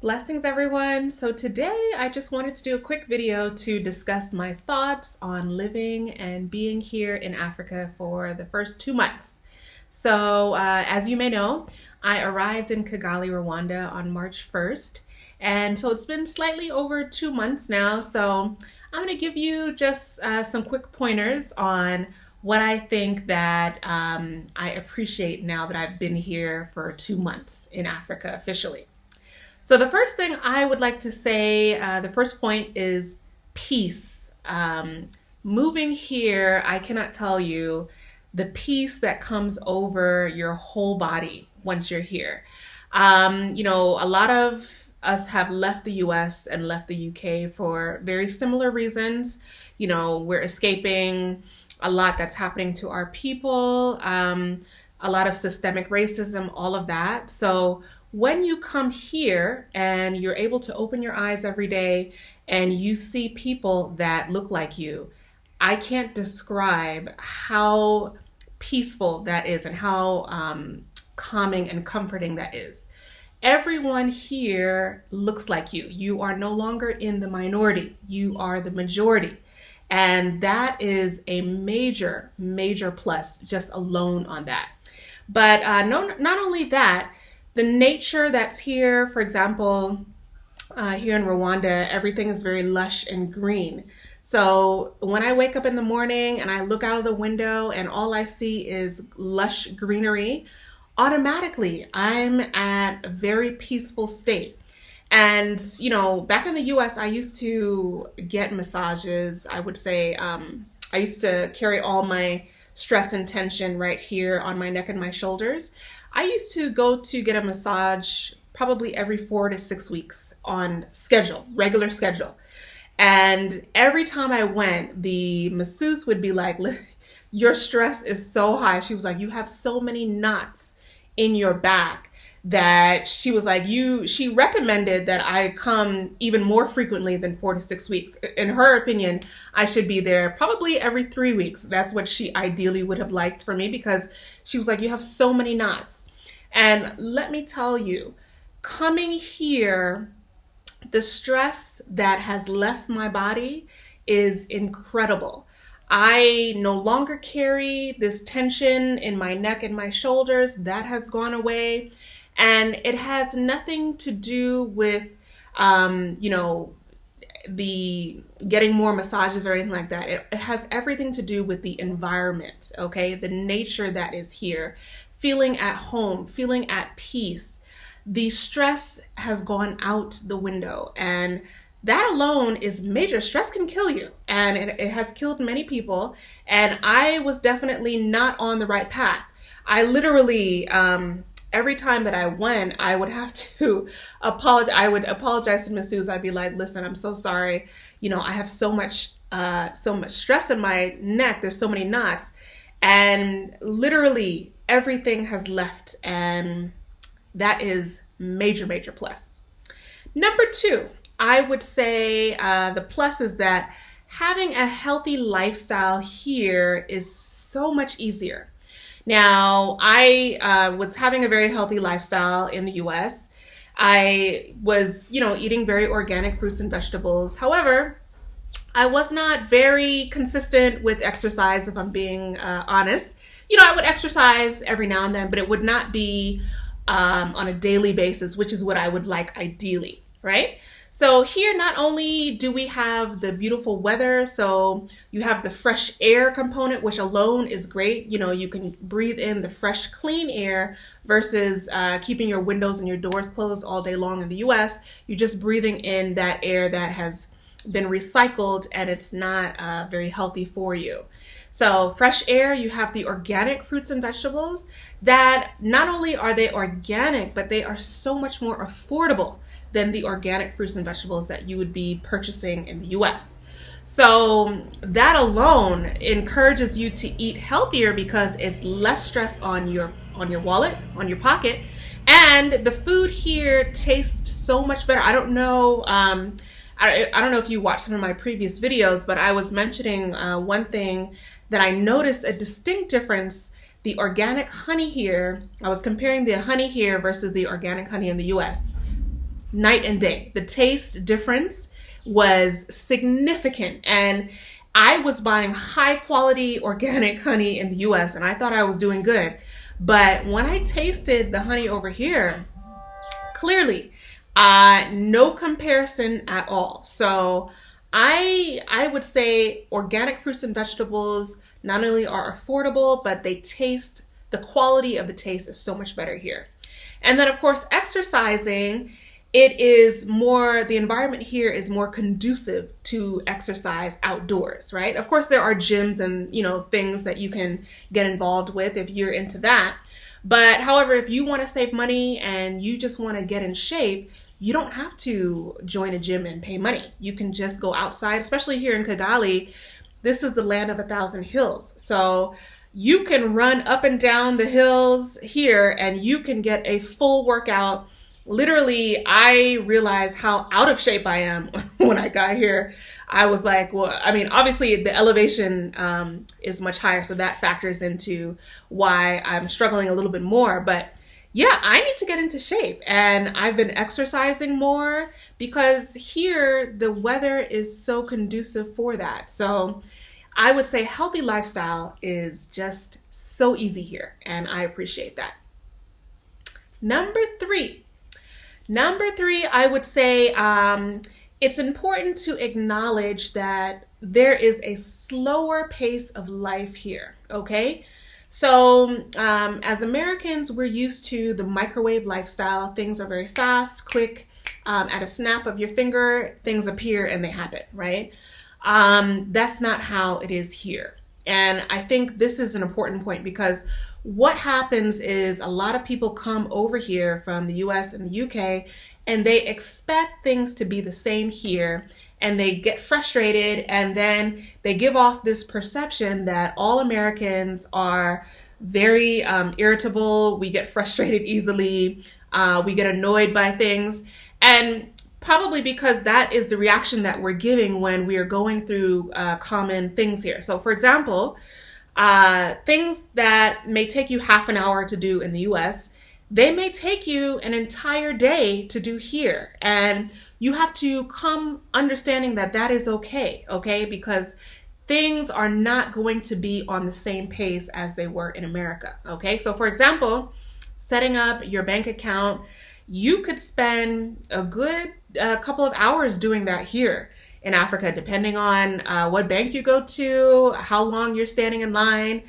Blessings, everyone. So today I just wanted to do a quick video to discuss my thoughts on living and being here in Africa for the first 2 months. As you may know, I arrived in Kigali, Rwanda on March 1st. And so it's been slightly over 2 months now. So I'm going to give you just some quick pointers on what I think that I appreciate now that I've been here for 2 months in Africa officially. So the first thing I would like to say, the first point is peace. Moving here, I cannot tell you the peace that comes over your whole body once you're here. A lot of us have left the US and left the UK for very similar reasons. We're escaping a lot that's happening to our people, a lot of systemic racism, all of that. So when you come here and you're able to open your eyes every day and you see people that look like you, I can't describe how peaceful that is and how calming and comforting that is. Everyone here looks like you. You are no longer in the minority. You are the majority. And that is a major, major plus just alone on that. But not only that, the nature that's here, for example, here in Rwanda, everything is very lush and green. So when I wake up in the morning and I look out of the window and all I see is lush greenery, automatically I'm at a very peaceful state. And, back in the US, I used to get massages. I would say I used to carry all my stress and tension right here on my neck and my shoulders. I used to go to get a massage probably every 4 to 6 weeks on schedule, regular schedule. And every time I went, the masseuse would be like, your stress is so high. She was like, you have so many knots in your back that she was like, she recommended that I come even more frequently than 4 to 6 weeks. In her opinion, I should be there probably every 3 weeks. That's what she ideally would have liked for me, because she was like, you have so many knots. And let me tell you, coming here, the stress that has left my body is incredible. I no longer carry this tension in my neck and my shoulders. That has gone away. And it has nothing to do with, the getting more massages or anything like that. It has everything to do with the environment, okay? The nature that is here, feeling at home, feeling at peace. The stress has gone out the window, and that alone is major. Stress can kill you, and it has killed many people. And I was definitely not on the right path. I literally, every time that I went, I would have to apologize. I would apologize to masseuse. I'd be like, listen, I'm so sorry. I have so much stress in my neck. There's so many knots. And literally everything has left. And that is major, major plus. Number 2, I would say the plus is that having a healthy lifestyle here is so much easier. Now, I was having a very healthy lifestyle in the US. I was, eating very organic fruits and vegetables. However, I was not very consistent with exercise, if I'm being honest. I would exercise every now and then, but it would not be on a daily basis, which is what I would like ideally, right? So here, not only do we have the beautiful weather, so you have the fresh air component, which alone is great. You can breathe in the fresh, clean air versus keeping your windows and your doors closed all day long in the US. You're just breathing in that air that has been recycled, and it's not very healthy for you. So fresh air, you have the organic fruits and vegetables that not only are they organic, but they are so much more affordable than the organic fruits and vegetables that you would be purchasing in the US. So that alone encourages you to eat healthier because it's less stress on your wallet, on your pocket, and the food here tastes so much better. I don't know if you watched some of my previous videos, but I was mentioning one thing that I noticed a distinct difference. The organic honey here, I was comparing the honey here versus the organic honey in the US. night and day. The taste difference was significant. And I was buying high quality organic honey in the US and I thought I was doing good. But when I tasted the honey over here, clearly, no comparison at all. So I would say organic fruits and vegetables not only are affordable, but the quality of the taste is so much better here. And then of course, exercising, the environment here is more conducive to exercise outdoors, right? Of course, there are gyms and, things that you can get involved with if you're into that. But however, if you want to save money and you just want to get in shape, you don't have to join a gym and pay money. You can just go outside, especially here in Kigali. This is the land of 1,000 hills. So you can run up and down the hills here and you can get a full workout. Literally, I realized how out of shape I am when I got here. I was like, well, I mean, obviously the elevation is much higher, so that factors into why I'm struggling a little bit more. But yeah, I need to get into shape, and I've been exercising more because here the weather is so conducive for that. So I would say healthy lifestyle is just so easy here, and I appreciate that. Number three, I would say it's important to acknowledge that there is a slower pace of life here, okay? So as Americans, we're used to the microwave lifestyle. Things are very fast, quick. At a snap of your finger, things appear and they happen, right? That's not how it is here. And I think this is an important point because what happens is a lot of people come over here from the US and the UK and they expect things to be the same here and they get frustrated and then they give off this perception that all Americans are very irritable, we get frustrated easily, we get annoyed by things, and probably because that is the reaction that we're giving when we are going through common things here. So for example, things that may take you half an hour to do in the US, they may take you an entire day to do here. And you have to come understanding that that is okay, because things are not going to be on the same pace as they were in America, okay? So for example, setting up your bank account, you could spend a good couple of hours doing that here in Africa, depending on what bank you go to, how long you're standing in line,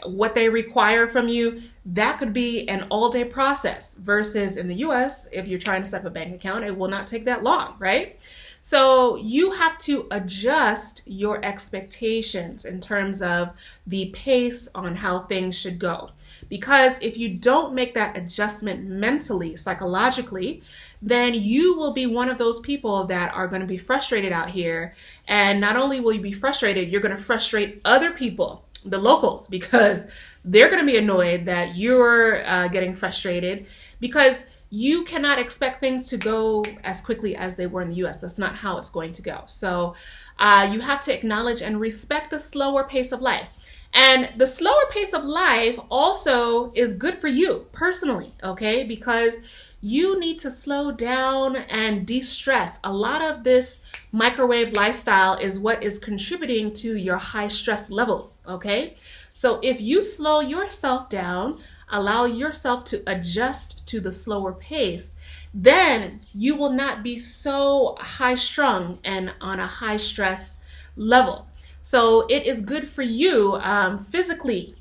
what they require from you. That could be an all-day process versus in the US, if you're trying to set up a bank account, it will not take that long, right? So you have to adjust your expectations in terms of the pace on how things should go. Because if you don't make that adjustment mentally, psychologically, then you will be one of those people that are going to be frustrated out here. And not only will you be frustrated, you're going to frustrate other people, the locals, because they're going to be annoyed that you're getting frustrated because you cannot expect things to go as quickly as they were in the US. That's not how it's going to go. So you have to acknowledge and respect the slower pace of life. And the slower pace of life also is good for you personally, okay? Because you need to slow down and de-stress. A lot of this microwave lifestyle is what is contributing to your high stress levels, okay? So if you slow yourself down, allow yourself to adjust to the slower pace, then you will not be so high strung and on a high stress level. So it is good for you physically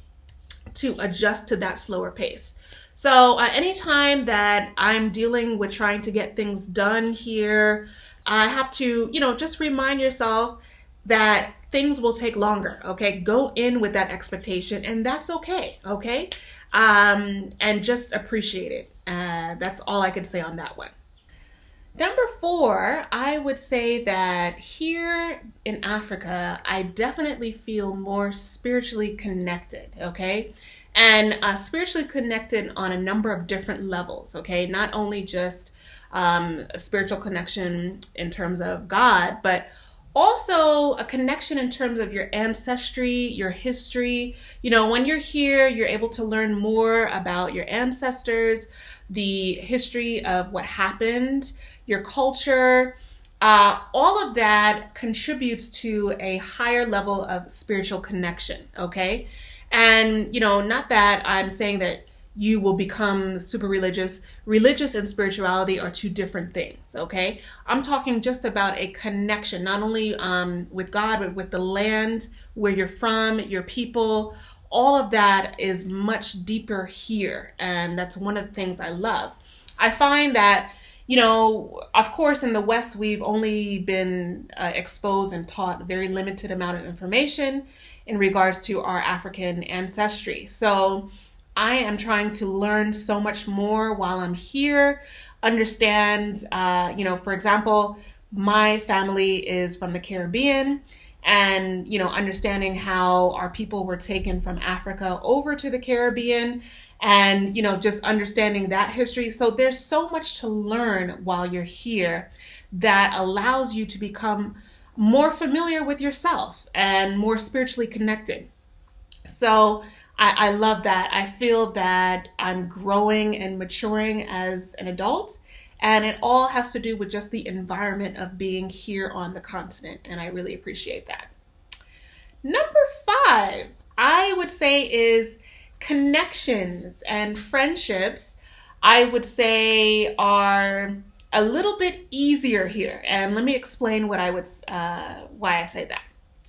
to adjust to that slower pace. So anytime that I'm dealing with trying to get things done here, I have to, just remind yourself that things will take longer, okay? Go in with that expectation and that's okay, okay? And just appreciate it. That's all I could say on that one. Number 4, I would say that here in Africa, I definitely feel more spiritually connected, okay? And spiritually connected on a number of different levels, okay? Not only just a spiritual connection in terms of God, but Also, a connection in terms of your ancestry, your history. You know, when you're here, you're able to learn more about your ancestors, the history of what happened, your culture. All of that contributes to a higher level of spiritual connection, okay? And, you know, not that I'm saying that you will become super religious. Religious and spirituality are two different things, okay? I'm talking just about a connection, not only with God, but with the land, where you're from, your people. All of that is much deeper here. And that's one of the things I love. I find that, you know, of course, in the West, we've only been exposed and taught a very limited amount of information in regards to our African ancestry. So I am trying to learn so much more while I'm here, understand, you know, for example, my family is from the Caribbean, and, you know, understanding how our people were taken from Africa over to the Caribbean, and, you know, just understanding that history. So there's so much to learn while you're here that allows you to become more familiar with yourself and more spiritually connected. So I love that. I feel that I'm growing and maturing as an adult, and it all has to do with just the environment of being here on the continent, and I really appreciate that. Number 5, I would say, is connections and friendships. I would say are a little bit easier here, and let me explain what why I say that.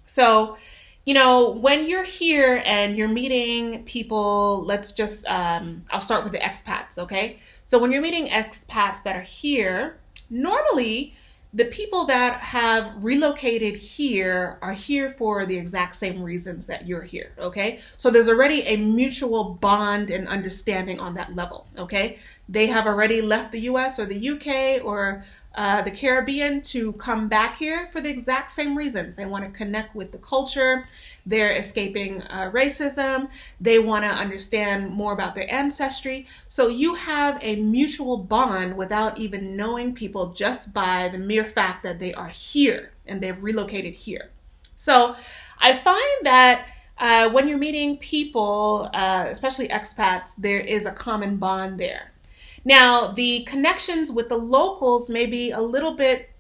So, you know, when you're here and you're meeting people, let's just, I'll start with the expats, okay? So when you're meeting expats that are here, normally the people that have relocated here are here for the exact same reasons that you're here, okay? So there's already a mutual bond and understanding on that level, okay? They have already left the US or the UK or the Caribbean to come back here for the exact same reasons. They want to connect with the culture. They're escaping racism. They want to understand more about their ancestry. So you have a mutual bond without even knowing people, just by the mere fact that they are here and they've relocated here. So I find that when you're meeting people, especially expats, there is a common bond there. Now, the connections with the locals may be a little bit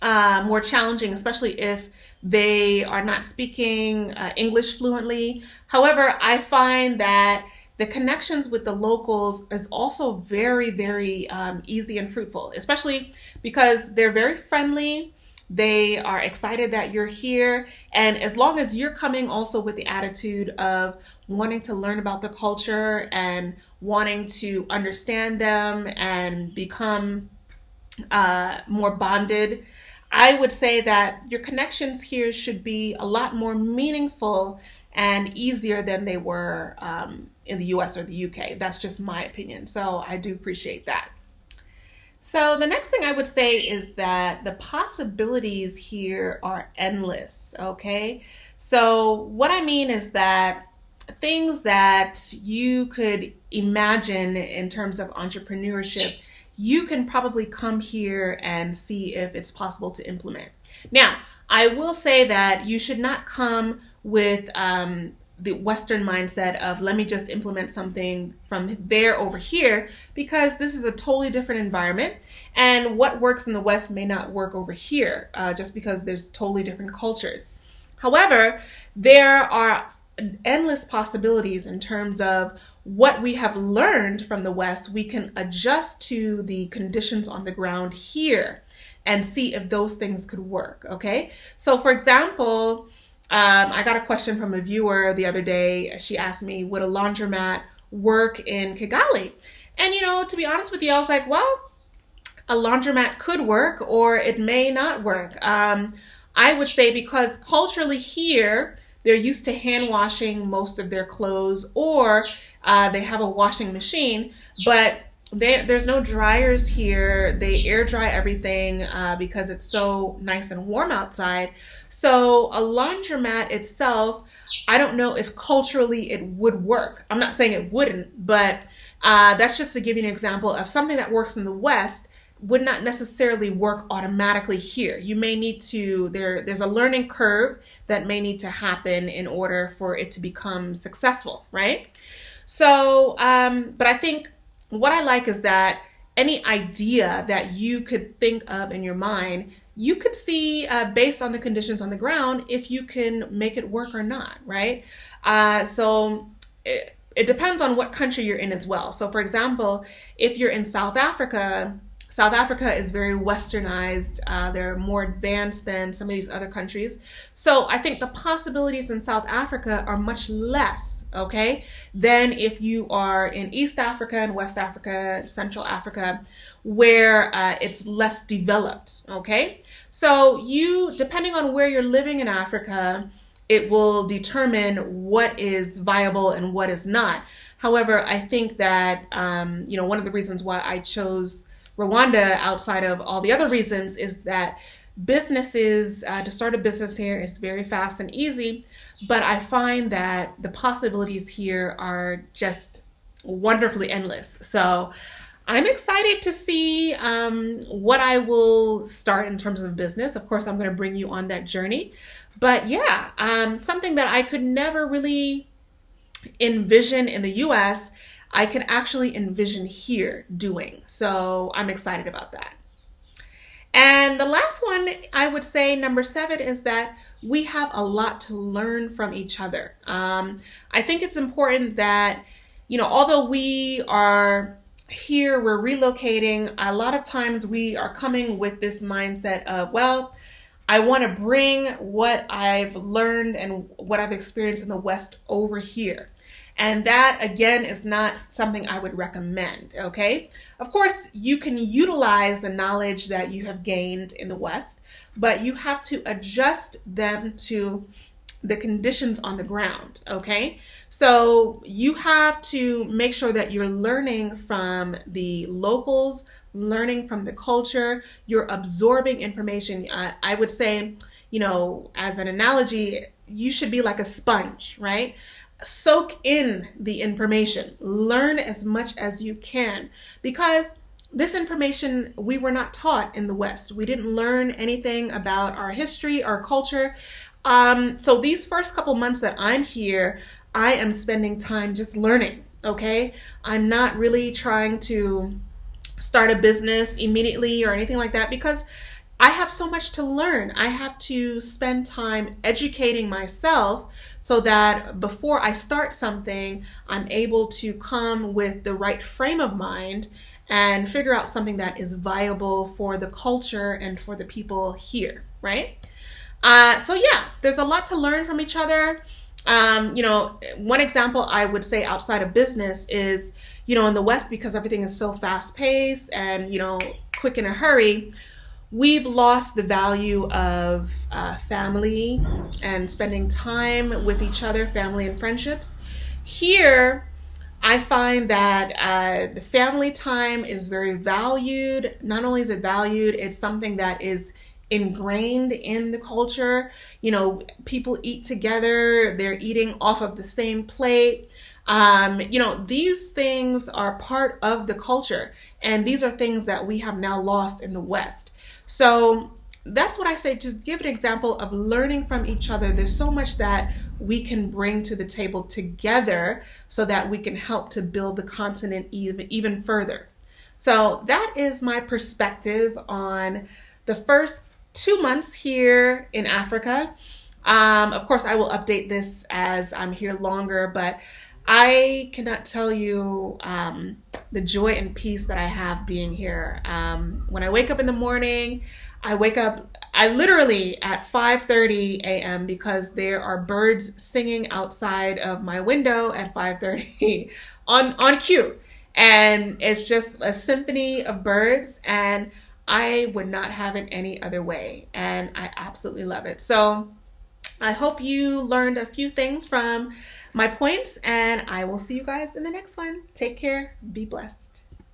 more challenging, especially if they are not speaking English fluently. However, I find that the connections with the locals is also very, very easy and fruitful, especially because they're very friendly. They are excited that you're here. And as long as you're coming also with the attitude of wanting to learn about the culture and wanting to understand them and become more bonded, I would say that your connections here should be a lot more meaningful and easier than they were in the US or the UK. That's just my opinion. So I do appreciate that. So the next thing I would say is that the possibilities here are endless, okay? So what I mean is that things that you could imagine in terms of entrepreneurship, you can probably come here and see if it's possible to implement. Now, I will say that you should not come with the Western mindset of let me just implement something from there over here, because this is a totally different environment, and what works in the West may not work over here just because there's totally different cultures. However, there are endless possibilities in terms of what we have learned from the West. We can adjust to the conditions on the ground here and see if those things could work, okay? So for example, I got a question from a viewer the other day. She asked me, would a laundromat work in Kigali? And, you know, to be honest with you, I was like, well, a laundromat could work or it may not work. I would say because culturally here, they're used to hand washing most of their clothes, or they have a washing machine, but there's no dryers here. They air dry everything because it's so nice and warm outside. So a laundromat itself, I don't know if culturally it would work. I'm not saying it wouldn't, but that's just to give you an example of something that works in the West would not necessarily work automatically here. You may need to, there's a learning curve that may need to happen in order for it to become successful, right? So, but I think what I like is that any idea that you could think of in your mind, you could see based on the conditions on the ground if you can make it work or not, right? So it depends on what country you're in as well. So for example, if you're in South Africa, South Africa is very westernized. They're more advanced than some of these other countries. So I think the possibilities in South Africa are much less, okay, than if you are in East Africa and West Africa, Central Africa, where it's less developed, okay? So you, depending on where you're living in Africa, it will determine what is viable and what is not. However, I think that, one of the reasons why I chose Rwanda outside of all the other reasons is that businesses, to start a business here is very fast and easy, but I find that the possibilities here are just wonderfully endless. So I'm excited to see what I will start in terms of business. Of course, I'm going to bring you on that journey. But yeah, something that I could never really envision in the US, I can actually envision here doing. So I'm excited about that. And the last one, I would say number 7, is that we have a lot to learn from each other. I think it's important that, although we are here, we're relocating, a lot of times we are coming with this mindset of, well, I want to bring what I've learned and what I've experienced in the West over here. And that, again, is not something I would recommend, okay? Of course, you can utilize the knowledge that you have gained in the West, but you have to adjust them to the conditions on the ground, okay? So you have to make sure that you're learning from the locals, learning from the culture, you're absorbing information. I would say, as an analogy, you should be like a sponge, right? Soak in the information, learn as much as you can, because this information we were not taught in the West. We didn't learn anything about our history, our culture. So these first couple months that I'm here, I am spending time just learning, okay? I'm not really trying to start a business immediately or anything like that because I have so much to learn. I have to spend time educating myself so that before I start something, I'm able to come with the right frame of mind and figure out something that is viable for the culture and for the people here, right? So yeah, there's a lot to learn from each other. One example I would say outside of business is, in the West, because everything is so fast paced and, quick in a hurry, we've lost the value of family and spending time with each other, family and friendships. Here, I find that the family time is very valued. Not only is it valued, it's something that is ingrained in the culture. People eat together, they're eating off of the same plate. These things are part of the culture, and these are things that we have now lost in the West. So that's what I say, just give an example of learning from each other. There's so much that we can bring to the table together so that we can help to build the continent even further. So that is my perspective on the first 2 months here in Africa. Of course, I will update this as I'm here longer, but I cannot tell you the joy and peace that I have being here. When I wake up in the morning, I literally at 5:30 a.m. because there are birds singing outside of my window at 5:30 on cue. And it's just a symphony of birds, and I would not have it any other way. And I absolutely love it. So I hope you learned a few things from my points, and I will see you guys in the next one. Take care. Be blessed.